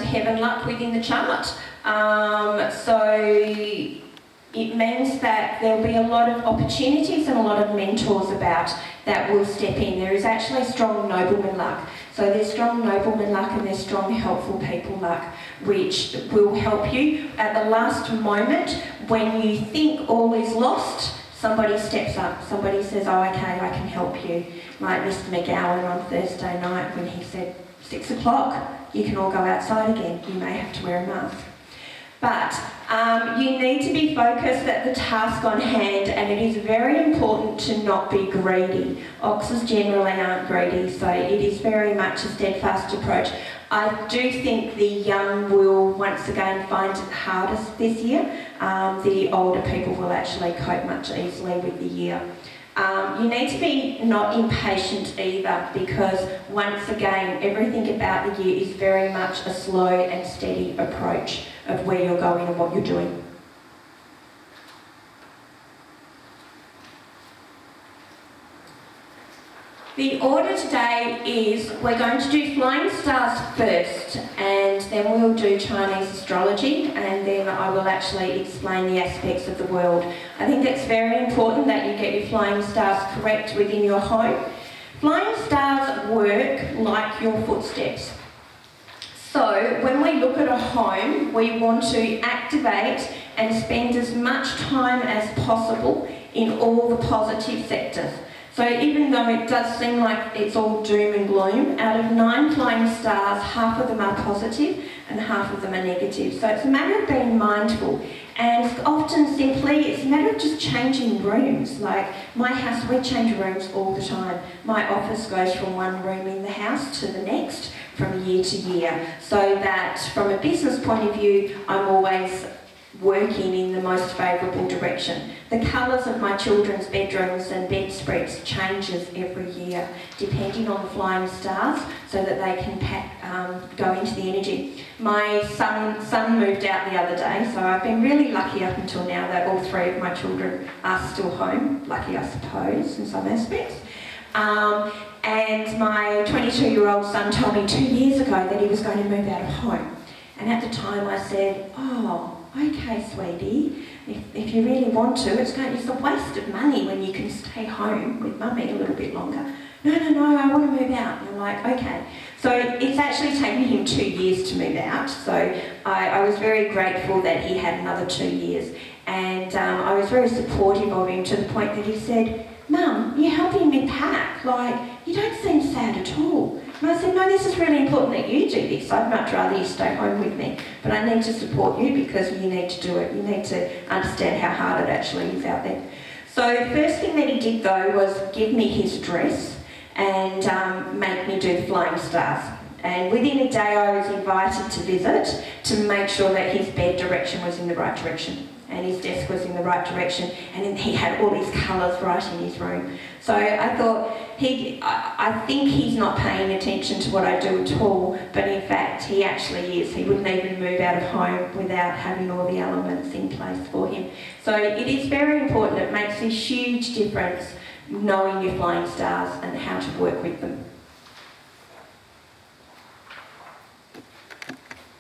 heaven luck within the chart. So it means that there'll be a lot of opportunities and a lot of mentors about that will step in. There is actually strong nobleman luck. So there's strong nobleman luck and there's strong helpful people luck, which will help you at the last moment when you think all is lost. Somebody steps up, somebody says, oh okay, I can help you. Like Mr. McGowan on Thursday night when he said, 6 o'clock, you can all go outside again. You may have to wear a mask. But you need to be focused at the task on hand, and it is very important to not be greedy. Oxes generally aren't greedy, so it is very much a steadfast approach. I do think the young will once again find it hardest this year. The older people will actually cope much easily with the year. You need to be not impatient either, because once again everything about the year is very much a slow and steady approach of where you're going and what you're doing. The order today is we're going to do flying stars first, and then we'll do Chinese astrology, and then I will actually explain the aspects of the world. I think it's very important that you get your flying stars correct within your home. Flying stars work like your footsteps. So when we look at a home, we want to activate and spend as much time as possible in all the positive sectors. So even though it does seem like it's all doom and gloom, out of 9 flying stars, half of them are positive and half of them are negative. So it's a matter of being mindful, and often simply it's a matter of just changing rooms. Like my house, we change rooms all the time. My office goes from one room in the house to the next from year to year, so that from a business point of view, I'm always working in the most favourable direction. The colours of my children's bedrooms and bedspreads changes every year depending on the flying stars, so that they can go into the energy. My son moved out the other day, so I've been really lucky up until now that all 3 of my children are still home. Lucky, I suppose, in some aspects. And my 22-year-old son told me 2 years ago that he was going to move out of home. And at the time I said, oh, okay, sweetie, if you really want to, it's a waste of money when you can stay home with mummy a little bit longer. No, I want to move out. And I'm like, okay. So it's actually taken him 2 years to move out. So I was very grateful that he had another 2 years. And I was very supportive of him to the point that he said, Mum, you're helping me pack. Like, you don't seem sad at all. And I said, no, this is really important that you do this. I'd much rather you stay home with me. But I need to support you because you need to do it. You need to understand how hard it actually is out there. So the first thing that he did, though, was give me his address and make me do the flying stars. And within a day I was invited to visit to make sure that his bed direction was in the right direction and his desk was in the right direction, and he had all these colours right in his room. So I thought, I think he's not paying attention to what I do at all, but in fact he actually is. He wouldn't even move out of home without having all the elements in place for him. So it is very important. It makes a huge difference knowing your flying stars and how to work with them.